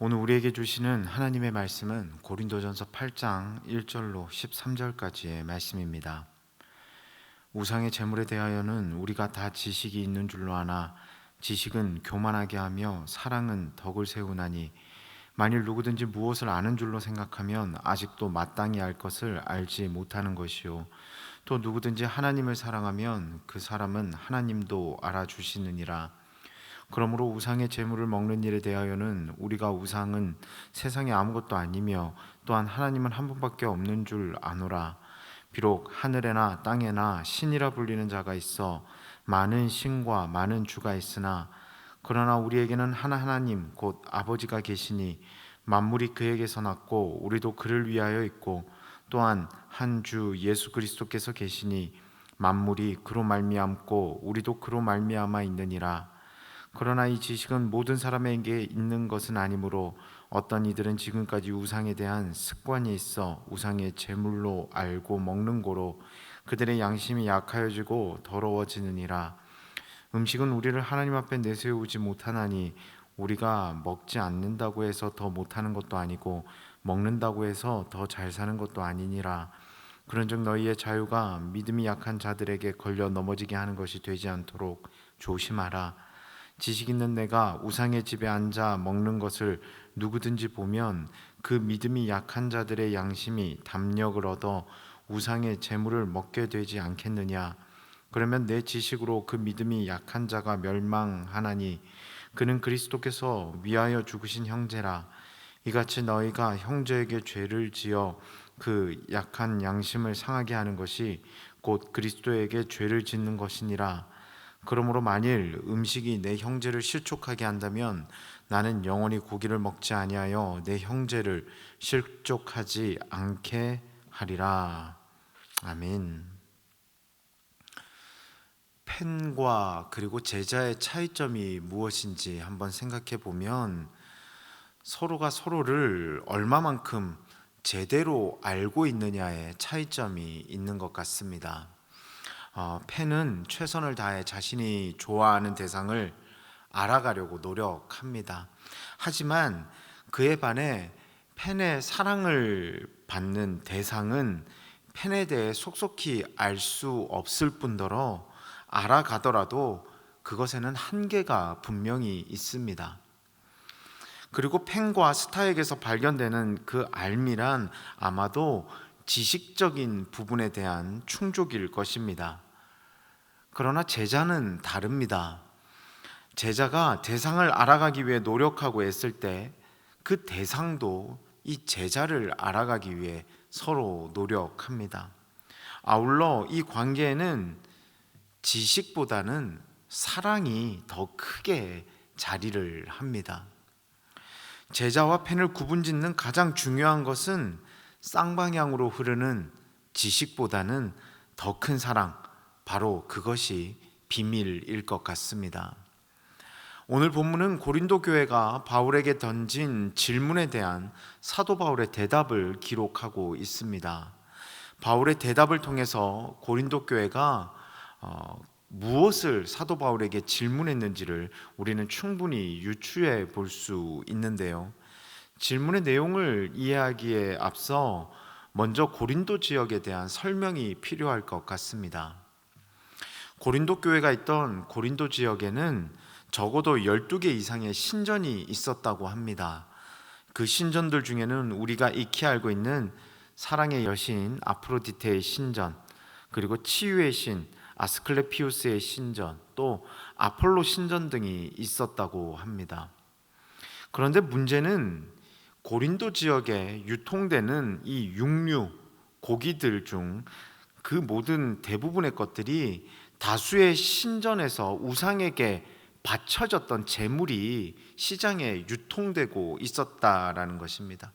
오늘 우리에게 주시는 하나님의 말씀은 고린도전서 8장 1절로 13절까지의 말씀입니다. 우상의 제물에 대하여는 우리가 다 지식이 있는 줄로 아나 지식은 교만하게 하며 사랑은 덕을 세우나니 만일 누구든지 무엇을 아는 줄로 생각하면 아직도 마땅히 알 것을 알지 못하는 것이요 또 누구든지 하나님을 사랑하면 그 사람은 하나님도 알아주시느니라. 그러므로 우상의 제물을 먹는 일에 대하여는 우리가 우상은 세상에 아무것도 아니며 또한 하나님은 한 분밖에 없는 줄 아노라. 비록 하늘에나 땅에나 신이라 불리는 자가 있어 많은 신과 많은 주가 있으나 그러나 우리에게는 한 하나님 곧 아버지가 계시니 만물이 그에게서 났고 우리도 그를 위하여 있고 또한 한 주 예수 그리스도께서 계시니 만물이 그로 말미암고 우리도 그로 말미암아 있느니라. 그러나 이 지식은 모든 사람에게 있는 것은 아니므로 어떤 이들은 지금까지 우상에 대한 습관이 있어 우상의 제물로 알고 먹는 고로 그들의 양심이 약하여지고 더러워지느니라. 음식은 우리를 하나님 앞에 내세우지 못하나니 우리가 먹지 않는다고 해서 더 못하는 것도 아니고 먹는다고 해서 더 잘 사는 것도 아니니라. 그런즉 너희의 자유가 믿음이 약한 자들에게 걸려 넘어지게 하는 것이 되지 않도록 조심하라. 지식 있는 내가 우상의 집에 앉아 먹는 것을 누구든지 보면 그 믿음이 약한 자들의 양심이 담력을 얻어 우상의 재물을 먹게 되지 않겠느냐. 그러면 내 지식으로 그 믿음이 약한 자가 멸망하나니 그는 그리스도께서 위하여 죽으신 형제라. 이같이 너희가 형제에게 죄를 지어 그 약한 양심을 상하게 하는 것이 곧 그리스도에게 죄를 짓는 것이니라. 그러므로 만일 음식이 내 형제를 실족하게 한다면 나는 영원히 고기를 먹지 아니하여 내 형제를 실족하지 않게 하리라. 아멘. 팬과 그리고 제자의 차이점이 무엇인지 한번 생각해 보면 서로가 서로를 얼마만큼 제대로 알고 있느냐의 차이점이 있는 것 같습니다. 팬은 최선을 다해 자신이 좋아하는 대상을 알아가려고 노력합니다. 하지만 그에 반해 팬의 사랑을 받는 대상은 팬에 대해 속속히 알 수 없을 뿐더러 알아가더라도 그것에는 한계가 분명히 있습니다. 그리고 팬과 스타에게서 발견되는 그 알미란 아마도 지식적인 부분에 대한 충족일 것입니다. 그러나 제자는 다릅니다. 제자가 대상을 알아가기 위해 노력하고 애쓸 때 그 대상도 이 제자를 알아가기 위해 서로 노력합니다. 아울러 이 관계에는 지식보다는 사랑이 더 크게 자리를 합니다. 제자와 팬을 구분짓는 가장 중요한 것은 쌍방향으로 흐르는 지식보다는 더 큰 사랑, 바로 그것이 비밀일 것 같습니다. 오늘 본문은 고린도 교회가 바울에게 던진 질문에 대한 사도 바울의 대답을 기록하고 있습니다. 바울의 대답을 통해서 고린도 교회가 무엇을 사도 바울에게 질문했는지를 우리는 충분히 유추해 볼 수 있는데요. 질문의 내용을 이해하기에 앞서 먼저 고린도 지역에 대한 설명이 필요할 것 같습니다. 고린도 교회가 있던 고린도 지역에는 적어도 12개 이상의 신전이 있었다고 합니다. 그 신전들 중에는 우리가 익히 알고 있는 사랑의 여신 아프로디테의 신전, 그리고 치유의 신 아스클레피우스의 신전, 또 아폴로 신전 등이 있었다고 합니다. 그런데 문제는 고린도 지역에 유통되는 이 육류, 고기들 중 그 모든 대부분의 것들이 다수의 신전에서 우상에게 바쳐졌던 제물이 시장에 유통되고 있었다라는 것입니다.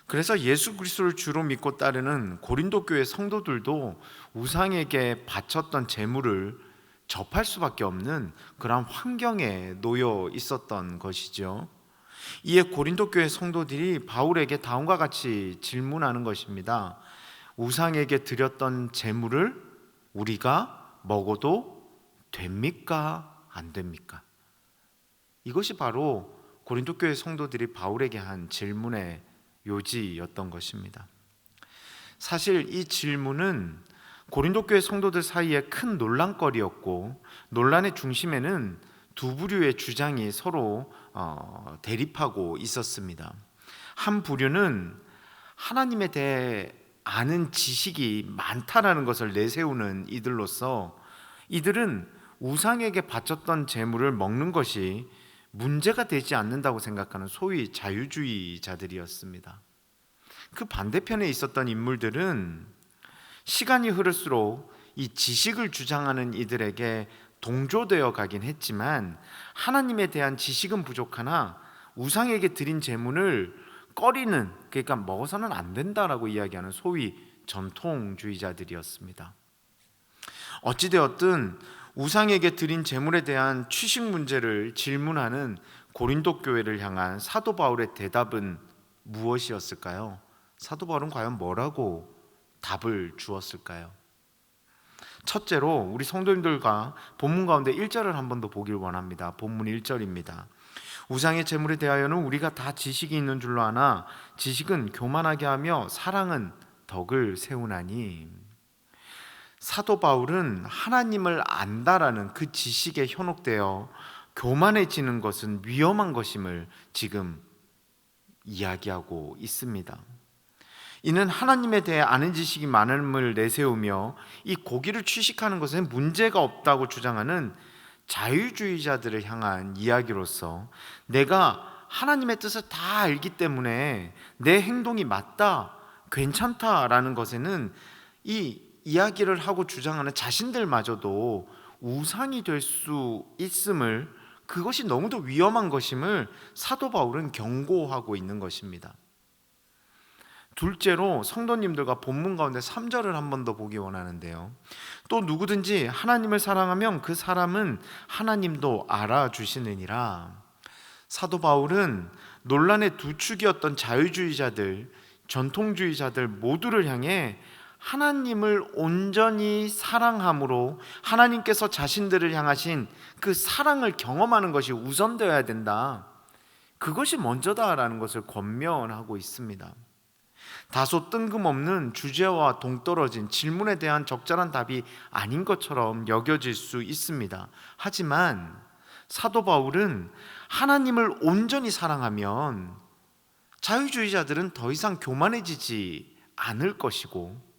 그래서 예수 그리스도를 주로 믿고 따르는 고린도 교회 성도들도 우상에게 바쳤던 제물을 접할 수밖에 없는 그런 환경에 놓여 있었던 것이죠. 이에 고린도 교회 성도들이 바울에게 다음과 같이 질문하는 것입니다. 우상에게 드렸던 제물을 우리가 먹어도 됩니까? 안 됩니까? 이것이 바로 고린도 교회 성도들이 바울에게 한 질문의 요지였던 것입니다. 사실 이 질문은 고린도 교회 성도들 사이에 큰 논란거리였고, 논란의 중심에는 두 부류의 주장이 서로 대립하고 있었습니다. 한 부류는 하나님에 대해 아는 지식이 많다라는 것을 내세우는 이들로서, 이들은 우상에게 바쳤던 제물을 먹는 것이 문제가 되지 않는다고 생각하는 소위 자유주의자들이었습니다. 그 반대편에 있었던 인물들은 시간이 흐를수록 이 지식을 주장하는 이들에게 동조되어 가긴 했지만, 하나님에 대한 지식은 부족하나 우상에게 드린 제물을 꺼리는, 그러니까 먹어서는 안 된다라고 이야기하는 소위 전통주의자들이었습니다. 어찌되었든 우상에게 드린 제물에 대한 취식 문제를 질문하는 고린도 교회를 향한 사도 바울의 대답은 무엇이었을까요? 사도 바울은 과연 뭐라고 답을 주었을까요? 첫째로 우리 성도님들과 본문 가운데 1절을 한 번 더 보길 원합니다. 본문 1절입니다. 우상의 제물에 대하여는 우리가 다 지식이 있는 줄로 아나 지식은 교만하게 하며 사랑은 덕을 세우나니. 사도 바울은 하나님을 안다라는 그 지식에 현혹되어 교만해지는 것은 위험한 것임을 지금 이야기하고 있습니다. 이는 하나님에 대해 아는 지식이 많음을 내세우며 이 고기를 취식하는 것에 문제가 없다고 주장하는 자유주의자들을 향한 이야기로서, 내가 하나님의 뜻을 다 알기 때문에 내 행동이 맞다, 괜찮다라는 것에는 이 이야기를 하고 주장하는 자신들마저도 우상이 될 수 있음을, 그것이 너무도 위험한 것임을 사도 바울은 경고하고 있는 것입니다. 둘째로 성도님들과 본문 가운데 3절을 한 번 더 보기 원하는데요. 또 누구든지 하나님을 사랑하면 그 사람은 하나님도 알아주시느니라. 사도 바울은 논란의 두 축이었던 자유주의자들, 전통주의자들 모두를 향해 하나님을 온전히 사랑함으로 하나님께서 자신들을 향하신 그 사랑을 경험하는 것이 우선되어야 된다, 그것이 먼저다라는 것을 권면하고 있습니다. 다소 뜬금없는 주제와 동떨어진 질문에 대한 적절한 답이 아닌 것처럼 여겨질 수 있습니다. 하지만 사도 바울은 하나님을 온전히 사랑하면 자유주의자들은 더 이상 교만해지지 않을 것이고,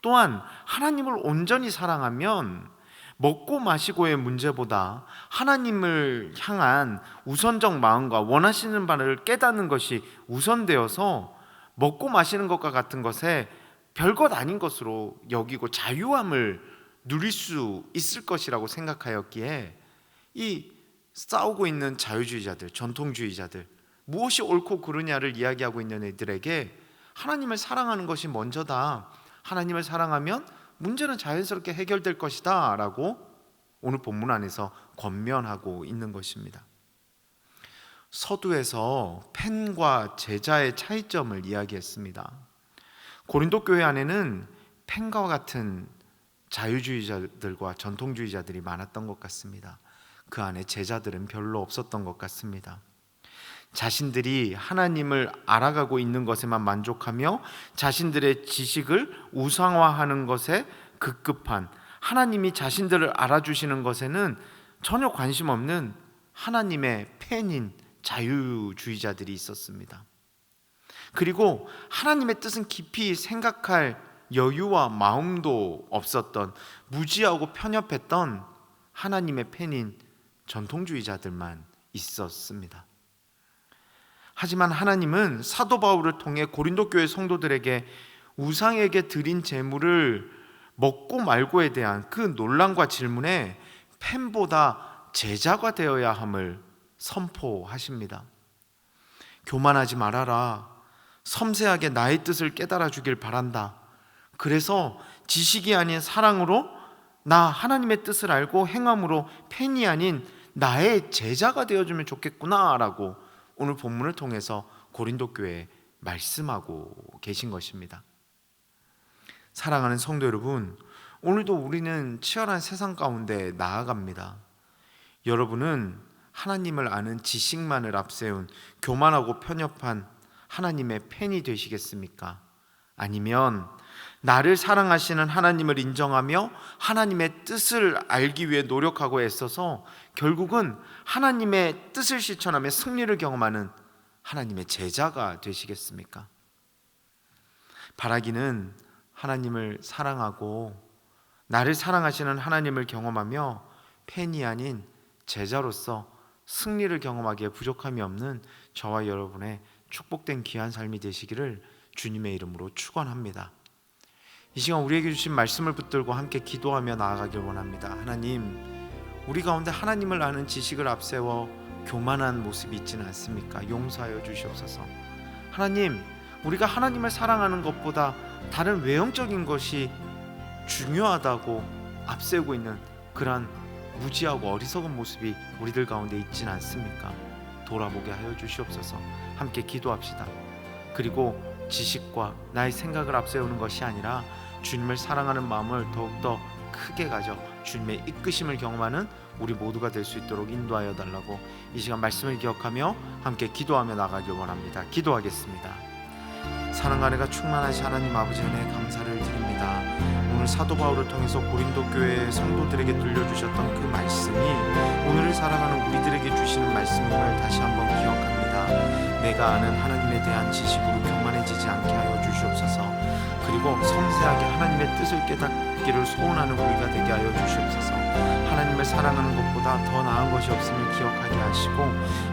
또한 하나님을 온전히 사랑하면 먹고 마시고의 문제보다 하나님을 향한 우선적 마음과 원하시는 바를 깨닫는 것이 우선되어서 먹고 마시는 것과 같은 것에 별것 아닌 것으로 여기고 자유함을 누릴 수 있을 것이라고 생각하였기에, 이 싸우고 있는 자유주의자들, 전통주의자들, 무엇이 옳고 그르냐를 이야기하고 있는 애들에게 하나님을 사랑하는 것이 먼저다, 하나님을 사랑하면 문제는 자연스럽게 해결될 것이다 라고 오늘 본문 안에서 권면하고 있는 것입니다. 서두에서 펜과 제자의 차이점을 이야기했습니다. 고린도 교회 안에는 펜과 같은 자유주의자들과 전통주의자들이 많았던 것 같습니다. 그 안에 제자들은 별로 없었던 것 같습니다. 자신들이 하나님을 알아가고 있는 것에만 만족하며 자신들의 지식을 우상화하는 것에 급급한, 하나님이 자신들을 알아주시는 것에는 전혀 관심 없는 하나님의 팬인 자유주의자들이 있었습니다. 그리고 하나님의 뜻은 깊이 생각할 여유와 마음도 없었던, 무지하고 편협했던 하나님의 팬인 전통주의자들만 있었습니다. 하지만 하나님은 사도 바울을 통해 고린도 교회 성도들에게 우상에게 드린 제물을 먹고 말고에 대한 그 논란과 질문에 펜보다 제자가 되어야 함을 선포하십니다. 교만하지 말아라. 섬세하게 나의 뜻을 깨달아 주길 바란다. 그래서 지식이 아닌 사랑으로 나 하나님의 뜻을 알고 행함으로 팬이 아닌 나의 제자가 되어주면 좋겠구나 라고 오늘 본문을 통해서 고린도 교회에 말씀하고 계신 것입니다. 사랑하는 성도 여러분, 오늘도 우리는 치열한 세상 가운데 나아갑니다. 여러분은 하나님을 아는 지식만을 앞세운 교만하고 편협한 하나님의 팬이 되시겠습니까? 아니면 나를 사랑하시는 하나님을 인정하며 하나님의 뜻을 알기 위해 노력하고 애써서 결국은 하나님의 뜻을 실천하며 승리를 경험하는 하나님의 제자가 되시겠습니까? 바라기는 하나님을 사랑하고 나를 사랑하시는 하나님을 경험하며 팬이 아닌 제자로서 승리를 경험하기에 부족함이 없는 저와 여러분의 축복된 귀한 삶이 되시기를 주님의 이름으로 축원합니다. 이 시간 우리에게 주신 말씀을 붙들고 함께 기도하며 나아가길 원합니다. 하나님, 우리 가운데 하나님을 아는 지식을 앞세워 교만한 모습이 있지는 않습니까? 용서하여 주시옵소서. 하나님, 우리가 하나님을 사랑하는 것보다 다른 외형적인 것이 중요하다고 앞세우고 있는 그러한 무지하고 어리석은 모습이 우리들 가운데 있지는 않습니까? 돌아보게 하여 주시옵소서. 함께 기도합시다. 그리고 지식과 나의 생각을 앞세우는 것이 아니라 주님을 사랑하는 마음을 더욱더 크게 가져 주님의 이끄심을 경험하는 우리 모두가 될 수 있도록 인도하여 달라고 이 시간 말씀을 기억하며 함께 기도하며 나가길 원합니다. 기도하겠습니다. 사랑과 은혜가 충만하신 하나님 아버지 은혜에 감사를 드립니다. 오늘 사도 바울을 통해서 고린도 교회 성도들에게 들려주셨던 그 말씀이 오늘을 살아가는 우리들에게 주시는 말씀임을 다시 한번 기억합니다. 내가 아는 하나님에 대한 지식으로 교만해지지 않게 하여 주시옵소서. 그리고 섬세하게 하나님의 뜻을 깨닫기를 소원하는 우리가 되게 하여 주시옵소서. 하나님을 사랑하는 것보다 더 나은 것이 없음을 기억하게 하시고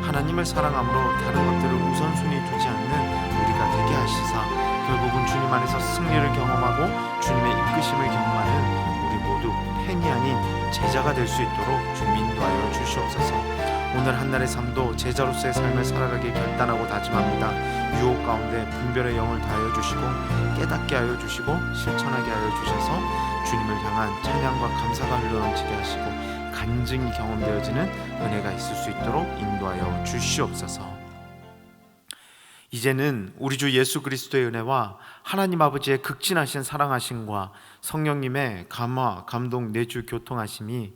하나님을 사랑함으로 다른 것들을 우선순위 두지 않는 우리가 되게 하시사 결국은 주님 안에서 승리를 경험하고 주님의 이끄심을 경험하는 우리 모두 팬이 아닌 제자가 될 수 있도록 주님 인도하여 주시옵소서. 오늘 한날의 삶도 제자로서의 삶을 살아가길 결단하고 다짐합니다. 유혹 가운데 분별의 영을 다하여 주시고 깨닫게 하여 주시고 실천하게 하여 주셔서 주님을 향한 찬양과 감사가 흘러넘치게 하시고 간증이 경험되어지는 은혜가 있을 수 있도록 인도하여 주시옵소서. 이제는 우리 주 예수 그리스도의 은혜와 하나님 아버지의 극진하신 사랑하심과 성령님의 감화, 감동, 내주, 교통하심이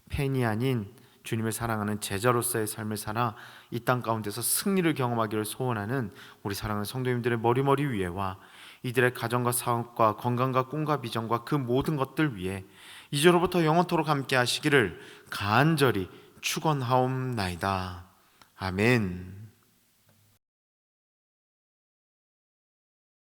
팬이 아닌 주님을 사랑하는 제자로서의 삶을 살아 이 땅 가운데서 승리를 경험하기를 소원하는 우리 사랑하는 성도님들의 머리머리 위에와 이들의 가정과 사업과 건강과 꿈과 비전과 그 모든 것들 위에 이제로부터 영원토록 함께 하시기를 간절히 축원하옵나이다. 아멘.